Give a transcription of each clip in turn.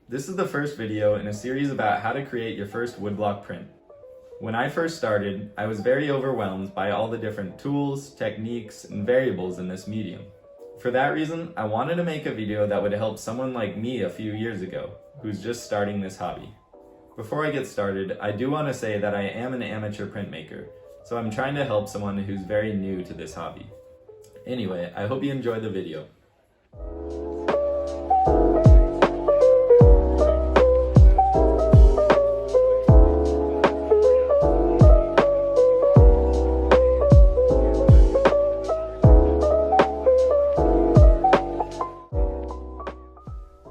This is the first video in a series about how to create your first woodblock print. When I first started, I was very overwhelmed by all the different tools, techniques, and variables in this medium. For that reason, I wanted to make a video that would help someone like me a few years ago, who's just starting this hobby. Before I get started, I do want to say that I am an amateur printmaker, so I'm trying to help someone who's very new to this hobby. Anyway, I hope you enjoy the video.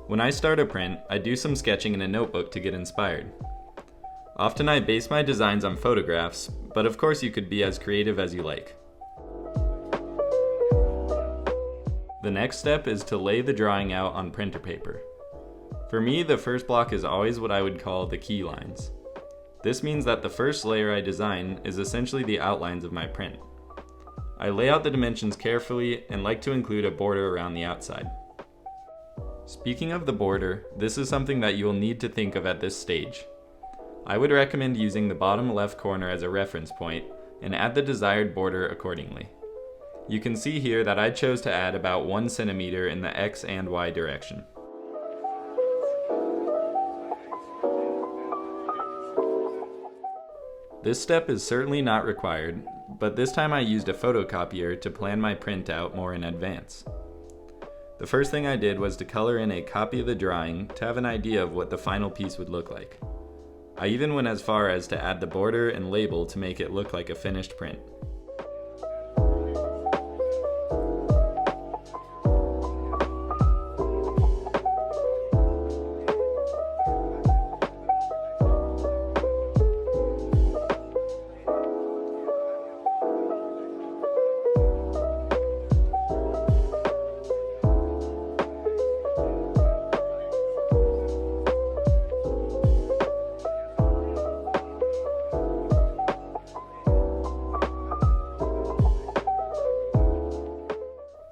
When I start a print, I do some sketching in a notebook to get inspired. Often I base my designs on photographs, but of course you could be as creative as you like. The next step is to lay the drawing out on printer paper. For me, the first block is always what I would call the key lines. This means that the first layer I design is essentially the outlines of my print. I lay out the dimensions carefully and like to include a border around the outside. Speaking of the border, this is something that you will need to think of at this stage. I would recommend using the bottom left corner as a reference point and add the desired border accordingly. You can see here that I chose to add about 1 centimeter in the X and Y direction. This step is certainly not required, but this time I used a photocopier to plan my print out more in advance. The first thing I did was to color in a copy of the drawing to have an idea of what the final piece would look like. I even went as far as to add the border and label to make it look like a finished print.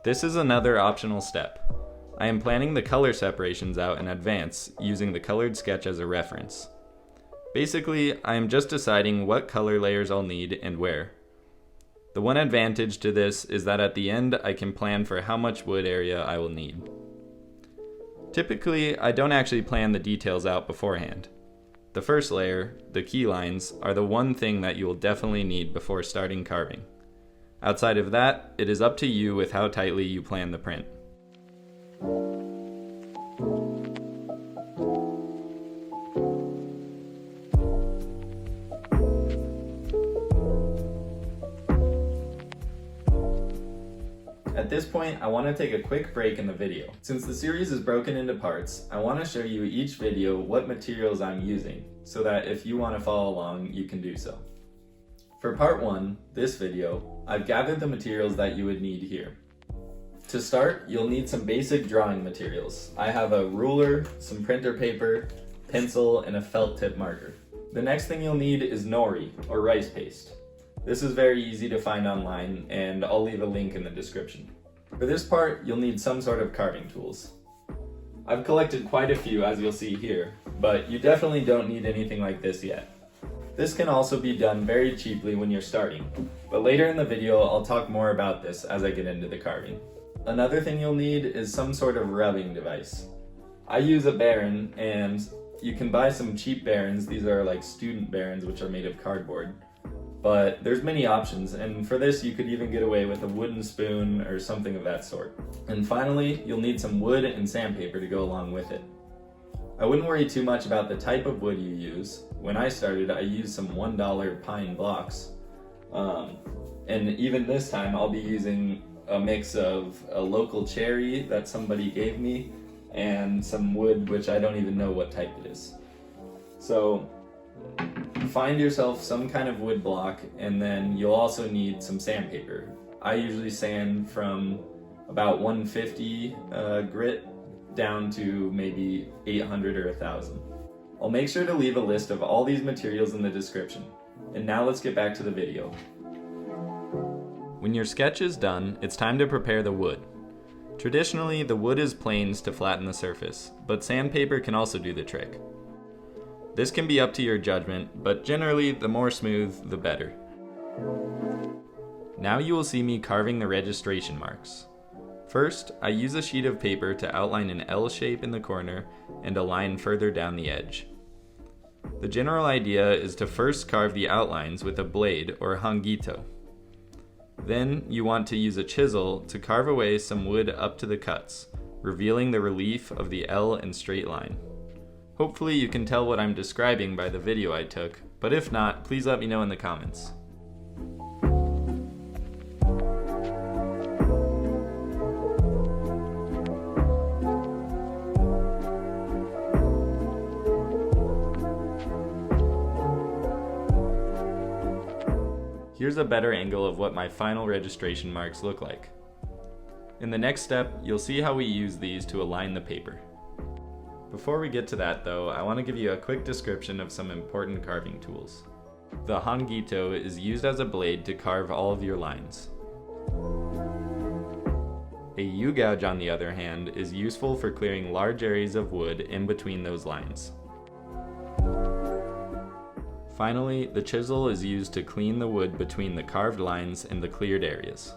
This is another optional step. I am planning the color separations out in advance using the colored sketch as a reference. Basically, I am just deciding what color layers I'll need and where. The one advantage to this is that at the end I can plan for how much wood area I will need. Typically, I don't actually plan the details out beforehand. The first layer, the key lines, are the one thing that you will definitely need before starting carving. Outside of that, it is up to you with how tightly you plan the print. At this point, I want to take a quick break in the video. Since the series is broken into parts, I want to show you each video what materials I'm using, so that if you want to follow along, you can do so. For part 1, this video, I've gathered the materials that you would need here. To start, you'll need some basic drawing materials. I have a ruler, some printer paper, pencil, and a felt tip marker. The next thing you'll need is nori, or rice paste. This is very easy to find online, and I'll leave a link in the description. For this part, you'll need some sort of carving tools. I've collected quite a few, as you'll see here, but you definitely don't need anything like this yet. This can also be done very cheaply when you're starting, but later in the video I'll talk more about this as I get into the carving. Another thing you'll need is some sort of rubbing device. I use a baren, and you can buy some cheap barens. These are like student barens, which are made of cardboard. But there's many options, and for this you could even get away with a wooden spoon or something of that sort. And finally, you'll need some wood and sandpaper to go along with it. I wouldn't worry too much about the type of wood you use. When I started, I used some $1 pine blocks. And even this time, I'll be using a mix of a local cherry that somebody gave me and some wood, which I don't even know what type it is. So find yourself some kind of wood block, and then you'll also need some sandpaper. I usually sand from about 150 grit down to maybe 800 or 1000. I'll make sure to leave a list of all these materials in the description. And now let's get back to the video. When your sketch is done, it's time to prepare the wood. Traditionally, the wood is planes to flatten the surface, but sandpaper can also do the trick. This can be up to your judgment, but generally, the more smooth, the better. Now you will see me carving the registration marks. First, I use a sheet of paper to outline an L shape in the corner and a line further down the edge. The general idea is to first carve the outlines with a blade or hangito. Then you want to use a chisel to carve away some wood up to the cuts, revealing the relief of the L and straight line. Hopefully you can tell what I'm describing by the video I took, but if not, please let me know in the comments. Here's a better angle of what my final registration marks look like. In the next step, you'll see how we use these to align the paper. Before we get to that though, I want to give you a quick description of some important carving tools. The hangito is used as a blade to carve all of your lines. A U-gouge, on the other hand, is useful for clearing large areas of wood in between those lines. Finally, the chisel is used to clean the wood between the carved lines and the cleared areas.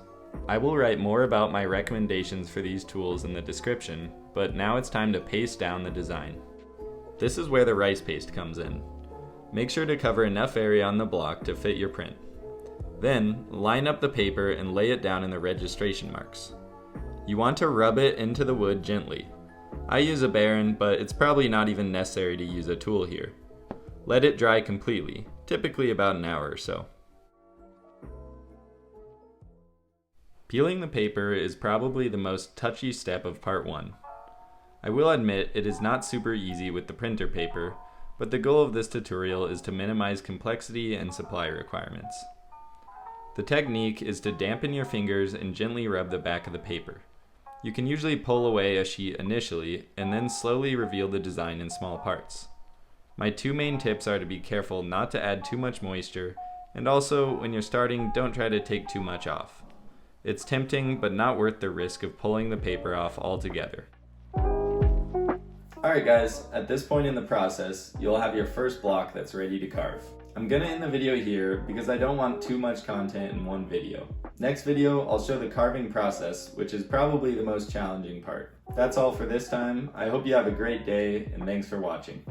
I will write more about my recommendations for these tools in the description, but now it's time to paste down the design. This is where the rice paste comes in. Make sure to cover enough area on the block to fit your print. Then, line up the paper and lay it down in the registration marks. You want to rub it into the wood gently. I use a Baron, but it's probably not even necessary to use a tool here. Let it dry completely, typically about an hour or so. Peeling the paper is probably the most touchy step of part 1. I will admit it is not super easy with the printer paper, but the goal of this tutorial is to minimize complexity and supply requirements. The technique is to dampen your fingers and gently rub the back of the paper. You can usually pull away a sheet initially and then slowly reveal the design in small parts. My two main tips are to be careful not to add too much moisture, and also, when you're starting, don't try to take too much off. It's tempting, but not worth the risk of pulling the paper off altogether. Alright guys, at this point in the process, you'll have your first block that's ready to carve. I'm gonna end the video here because I don't want too much content in one video. Next video, I'll show the carving process, which is probably the most challenging part. That's all for this time. I hope you have a great day, and thanks for watching.